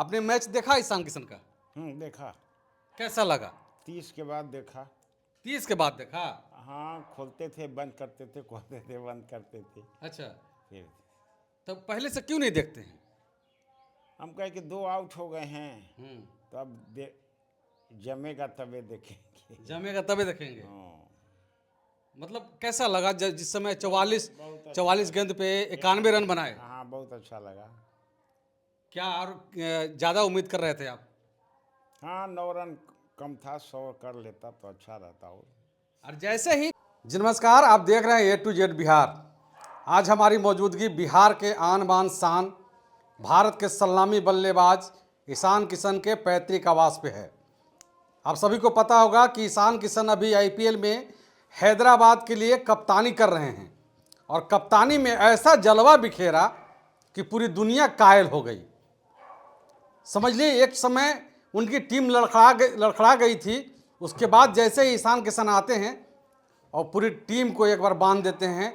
आपने मैच देखा ईशान किशन का? देखा। कैसा लगा? 30 के बाद देखा। 30 के बाद देखा? हाँ, खोलते थे बंद करते थे, खोलते थे बंद करते थे। अच्छा, फिर तब पहले से क्यों नहीं देखते हैं? हम कहे कि 2 आउट हो गए हैं, तो अब जमेगा तबे देखेंगे। जमेगा तभी देखेंगे। हाँ, मतलब कैसा लगा जिस समय 44 बहुत अच्छा। 44 गेंद पे 91 रन बनाए? हाँ, बहुत अच्छा लगा। क्या और ज़्यादा उम्मीद कर रहे थे आप? हाँ, 9 रन कम था, 100 कर लेता तो अच्छा रहता। और जैसे ही जी नमस्कार, आप देख रहे हैं A to Z बिहार। आज हमारी मौजूदगी बिहार के आन बान शान भारत के सलामी बल्लेबाज ईशान किशन के पैतृक आवास पे है। आप सभी को पता होगा कि ईशान किशन अभी IPL में हैदराबाद के लिए कप्तानी कर रहे हैं और कप्तानी में ऐसा जलवा बिखेरा कि पूरी दुनिया कायल हो गई। समझ लीजिए एक समय उनकी टीम लड़खड़ा गई थी। उसके बाद जैसे ही ईशान किशन आते हैं और पूरी टीम को एक बार बांध देते हैं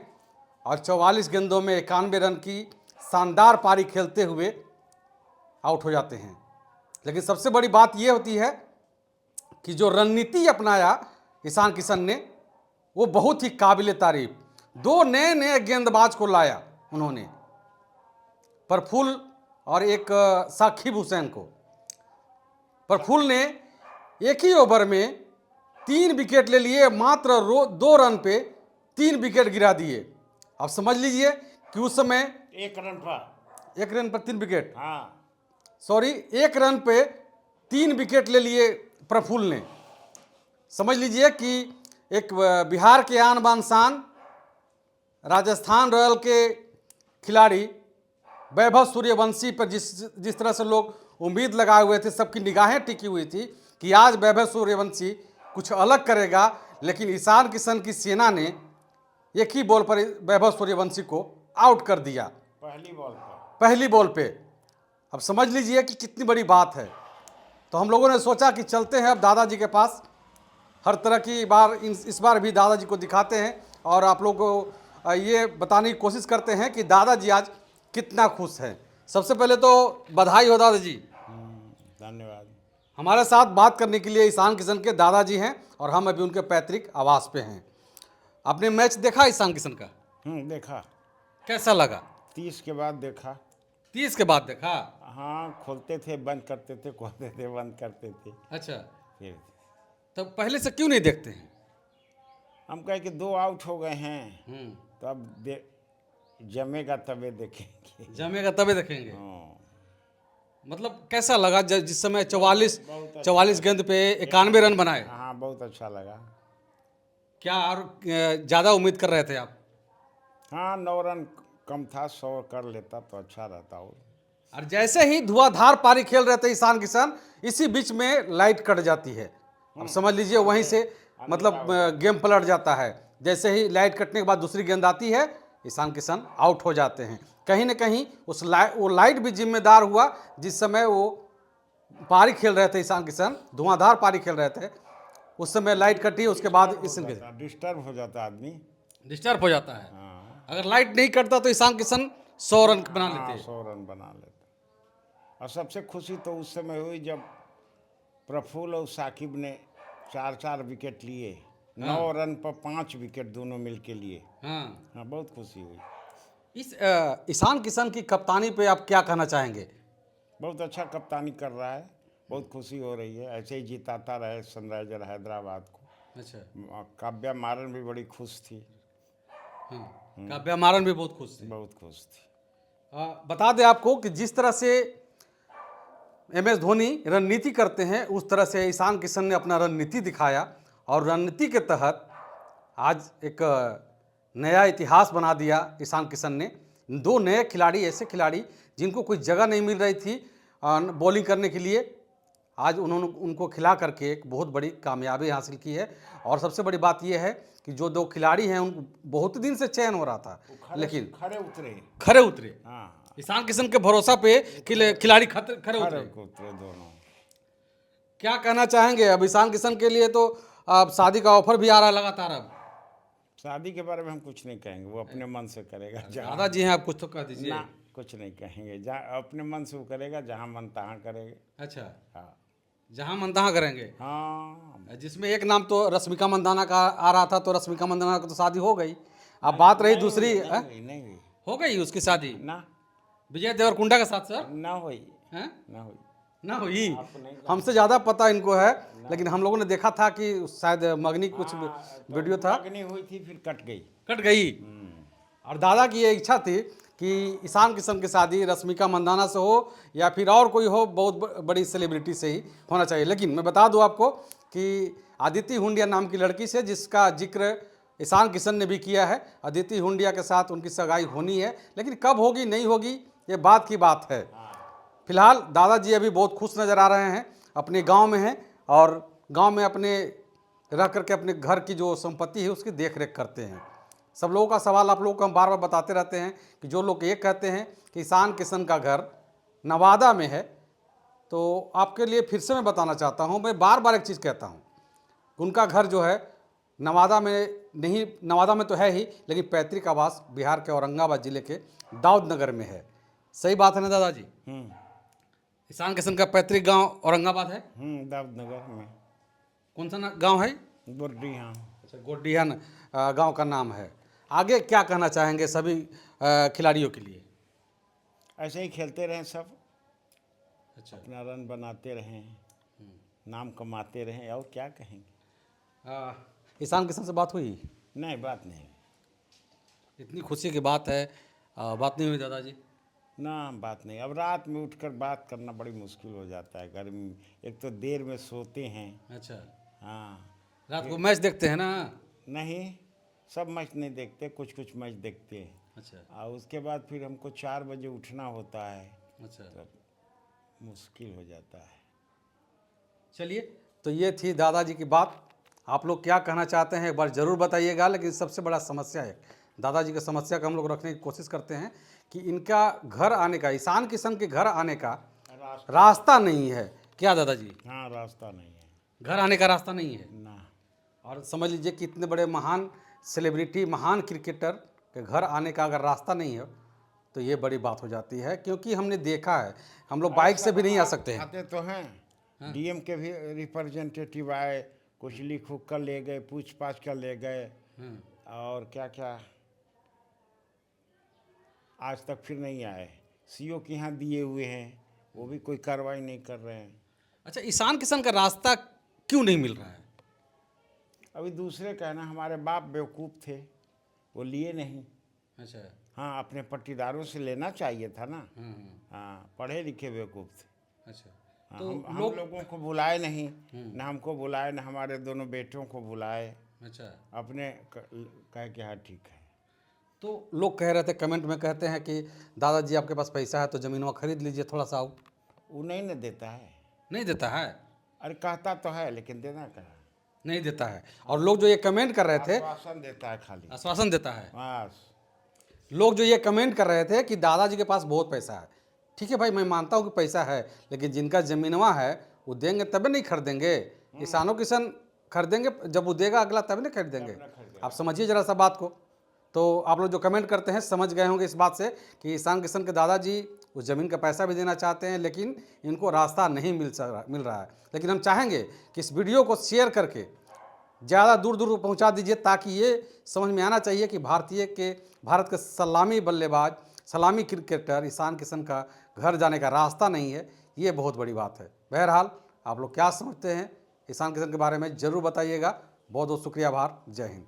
और 44 गेंदों में 91 रन की शानदार पारी खेलते हुए आउट हो जाते हैं। लेकिन सबसे बड़ी बात यह होती है कि जो रणनीति अपनाया ईशान किशन ने वो बहुत ही काबिल तारीफ। 2 नए गेंदबाज को लाया उन्होंने, प्रफुल्ल और एक साकिब हुसैन को। प्रफुल्ल ने एक ही ओवर में 3 विकेट ले लिए, मात्र 2 रन पे 3 विकेट गिरा दिए। अब समझ लीजिए कि उस समय 1 रन पर 1 रन पर 3 विकेट, हाँ, सॉरी 1 रन पे 3 विकेट ले लिए प्रफुल्ल ने। समझ लीजिए कि एक बिहार के आन बान शान राजस्थान रॉयल के खिलाड़ी वैभव सूर्यवंशी पर जिस तरह से लोग उम्मीद लगाए हुए थे, सबकी निगाहें टिकी हुई थी कि आज वैभव सूर्यवंशी कुछ अलग करेगा, लेकिन ईशान किशन की सेना ने एक ही बॉल पर वैभव सूर्यवंशी को आउट कर दिया, पहली बॉल पे। अब समझ लीजिए कि कितनी बड़ी बात है। तो हम लोगों ने सोचा कि चलते हैं अब दादाजी के पास, हर तरह की इस बार भी दादाजी को दिखाते हैं और आप लोगों को ये बताने की कोशिश करते हैं कि दादाजी आज कितना खुश हैं। सबसे पहले तो बधाई हो दादाजी। धन्यवाद। हमारे साथ बात करने के लिए ईशान किशन के दादाजी हैं और हम अभी उनके पैतृक आवास पे हैं। आपने मैच देखा ईशान किशन का? देखा। कैसा लगा? 30 के बाद देखा। 30 के बाद देखा? हाँ, खोलते थे बंद करते थे, खोलते थे बंद करते थे। अच्छा, फिर तब पहले से क्यों नहीं देखते हैं? हम कहे कि 2 आउट हो गए हैं, तो अब जमेगा तबे देखेंगे। जमेगा तभी देखेंगे। हाँ, मतलब कैसा लगा जिस समय 44 बहुत अच्छा। 44 गेंद पे 91 रन बनाए? हाँ, बहुत अच्छा लगा। क्या और ज़्यादा उम्मीद कर रहे थे आप? हाँ, 9 रन कम था, 100 कर लेता तो अच्छा रहता। और जैसे ही धुआंधार पारी खेल रहे थे ईशान किशन, इसी बीच में लाइट कट जाती है। अब समझ लीजिए वहीं से मतलब गेम पलट जाता है। जैसे ही लाइट कटने के बाद दूसरी गेंद आती है, ईशान किशन आउट हो जाते हैं। कहीं ना कहीं वो लाइट भी जिम्मेदार हुआ। जिस समय वो पारी खेल रहे थे ईशान किशन, धुआंधार पारी खेल रहे थे, उस समय लाइट कटी, उसके बाद डिस्टर्ब हो जाता आदमी। डिस्टर्ब हो जाता है। हाँ, अगर लाइट नहीं कटता तो ईशान किशन 100 रन बना लेते। 100 रन बना लेता। और सबसे खुशी तो उस समय हुई जब प्रफुल्ल और साकिब ने 4-4 विकेट लिए। 9 रन पर 5 विकेट दोनों मिल के लिए। हाँ, बहुत खुशी हुई। इस ईशान किशन की कप्तानी पे आप क्या कहना चाहेंगे? बहुत अच्छा कप्तानी कर रहा है, बहुत खुशी हो रही है। ऐसे ही जिताता रहे सनराइजर हैदराबाद को। अच्छा, काव्या मारन भी बड़ी खुश थी। हाँ, काव्या मारन भी बहुत खुश थी। बहुत खुश थी। बता दें आपको कि जिस तरह से MS धोनी रणनीति करते हैं, उस तरह से ईशान किशन ने अपना रणनीति दिखाया और रणनीति के तहत आज एक नया इतिहास बना दिया ईशान किशन ने। 2 नए खिलाड़ी, ऐसे खिलाड़ी जिनको कोई जगह नहीं मिल रही थी बॉलिंग करने के लिए, आज उन्होंने उनको खिला करके एक बहुत बड़ी कामयाबी हासिल की है। और सबसे बड़ी बात यह है कि जो 2 खिलाड़ी हैं उनको बहुत दिन से चयन हो रहा था, लेकिन खरे उतरे। हाँ, ईशान किशन के भरोसा पे खिलाड़ी खरे उतरे दोनों। क्या कहना चाहेंगे? अब ईशान किशन के लिए तो अब शादी का ऑफर भी आ रहा है लगातार। अब शादी के बारे में हम कुछ नहीं कहेंगे, वो अपने मन से करेगा। दादाजी हैं, आप कुछ तो कह दीजिए। ना, कुछ नहीं कहेंगे, जहाँ अपने मन से वो करेगा, जहाँ मन तहाँ करेगा। अच्छा, हाँ जहाँ मंदाना करेंगे। हाँ। जिसमें एक नाम तो रश्मिका मंदाना का आ रहा था, तो रश्मिका मंदाना की तो शादी हो गई। अब बात रही दूसरी, नहीं हुई हो गई उसकी शादी ना, विजय देवरकुंडा के साथ सर। ना हुई, हैं? ना हुई। ना हुई। आपको नहीं हमसे ज़्यादा पता इनको है, लेकिन हम लोगों ने देखा था कि शायद मगनी कुछ वीडियो था, अग्नि हुई थी, फिर कट गई। कट गई। और दादा की ये इच्छा थी कि ईशान किशन की शादी रश्मिका मंदाना से हो या फिर और कोई हो, बहुत बड़ी सेलिब्रिटी से ही होना चाहिए। लेकिन मैं बता दूं आपको कि अदिति हुंडिया नाम की लड़की से, जिसका जिक्र ईशान किशन ने भी किया है, अदिति हुंडिया के साथ उनकी सगाई होनी है, लेकिन कब होगी नहीं होगी ये बात की बात है। फिलहाल दादाजी अभी बहुत खुश नज़र आ रहे हैं, अपने गांव में हैं और गांव में अपने रह करके अपने घर की जो संपत्ति है उसकी देख रेख करते हैं। सब लोगों का सवाल आप लोगों को हम बार बार बताते रहते हैं कि जो लोग ये कहते हैं कि ईशान किशन का घर नवादा में है, तो आपके लिए फिर से मैं बताना चाहता हूँ, मैं बार बार एक चीज़ कहता हूँ, उनका घर जो है नवादा में नहीं, नवादा में तो है ही, लेकिन पैतृक आवास बिहार के औरंगाबाद जिले के दाऊद नगर में है। सही बात है ना दादाजी? ईशान किशन का पैतृक गांव औरंगाबाद है। दाऊद नगर में। कौन सा गांव है? गोड्डी। हाँ। अच्छा, गोड्डिहन गांव का नाम है। आगे क्या कहना चाहेंगे सभी खिलाड़ियों के लिए? ऐसे ही खेलते रहें सब, अच्छा, अपना रन बनाते रहें, नाम कमाते रहें, और क्या कहेंगे। ईशान किशन से बात हुई? नहीं, बात नहीं। इतनी खुशी की बात है, बात नहीं हुई दादाजी? ना, बात नहीं। अब रात में उठकर बात करना बड़ी मुश्किल हो जाता है, गर्मी, एक तो देर में सोते हैं। अच्छा, हाँ। रात को मैच देखते हैं ना? नहीं, सब मैच नहीं देखते, कुछ कुछ मैच देखते हैं। अच्छा, और उसके बाद फिर हमको 4 बजे उठना होता है, अच्छा, तब मुश्किल हो जाता है। चलिए, तो ये थी दादाजी की बात। आप लोग क्या कहना चाहते हैं एक बार ज़रूर बताइएगा। लेकिन सबसे बड़ा समस्या है, दादाजी की समस्या का हम लोग रखने की कोशिश करते हैं कि इनका घर आने का, ईशान किशन के घर आने का रास्ता नहीं है। क्या दादाजी? हाँ, रास्ता नहीं है, घर आने का रास्ता नहीं है। ना। और समझ लीजिए कि इतने बड़े महान सेलिब्रिटी, महान क्रिकेटर के घर आने का अगर रास्ता नहीं है तो ये बड़ी बात हो जाती है, क्योंकि हमने देखा है, हम लोग बाइक से भी नहीं आ सकते हैं। आते तो हैं, डीएम के भी रिप्रेजेंटेटिव आए, कुछ लिख उख कर ले गए, पूछ पाछ कर ले गए, और क्या क्या आज तक फिर नहीं आए। सीओ के यहाँ दिए हुए हैं, वो भी कोई कार्रवाई नहीं कर रहे हैं। अच्छा, ईशान किशन का रास्ता क्यों नहीं मिल रहा है? अभी दूसरे कहना, हमारे बाप बेवकूफ़ थे, वो लिए नहीं। अच्छा, हाँ, अपने पट्टीदारों से लेना चाहिए था ना। हाँ, पढ़े लिखे बेवकूफ़ थे। अच्छा, हाँ, तो हम लोगों को बुलाए नहीं, ना हमको बुलाए, ना हमारे दोनों बेटों को बुलाए। अच्छा, अपने कह के हाँ ठीक है। तो लोग कह रहे थे, कमेंट में कहते हैं कि दादाजी आपके पास पैसा है तो ज़मीनवा खरीद लीजिए थोड़ा सा। वो नहीं न देता है। नहीं देता है? अरे कहता तो है, लेकिन देना क्या है? नहीं देता है। और लोग जो ये कमेंट कर रहे थे, आश्वासन देता है खाली, आश्वासन देता है। बस। लोग जो ये कमेंट कर रहे थे कि दादाजी के पास बहुत पैसा है, ठीक है भाई, मैं मानता हूँ कि पैसा है, लेकिन जिनका ज़मीनवा है वो देंगे तभी नहीं खरीदेंगे। ईशानो किशन खरीदेंगे जब वो देगा अगला, तभी नहीं खरीदेंगे। आप समझिए ज़रा सा बात को। तो आप लोग जो कमेंट करते हैं समझ गए होंगे इस बात से कि ईशान किशन के दादाजी उस ज़मीन का पैसा भी देना चाहते हैं, लेकिन इनको रास्ता नहीं मिल रहा है। लेकिन हम चाहेंगे कि इस वीडियो को शेयर करके ज़्यादा दूर दूर पहुंचा दीजिए, ताकि ये समझ में आना चाहिए कि भारत के सलामी बल्लेबाज, सलामी क्रिकेटर ईशान किशन का घर जाने का रास्ता नहीं है। ये बहुत बड़ी बात है। बहरहाल आप लोग क्या समझते हैं ईशान किशन के बारे में ज़रूर बताइएगा। बहुत बहुत शुक्रिया, आभार, जय हिंद।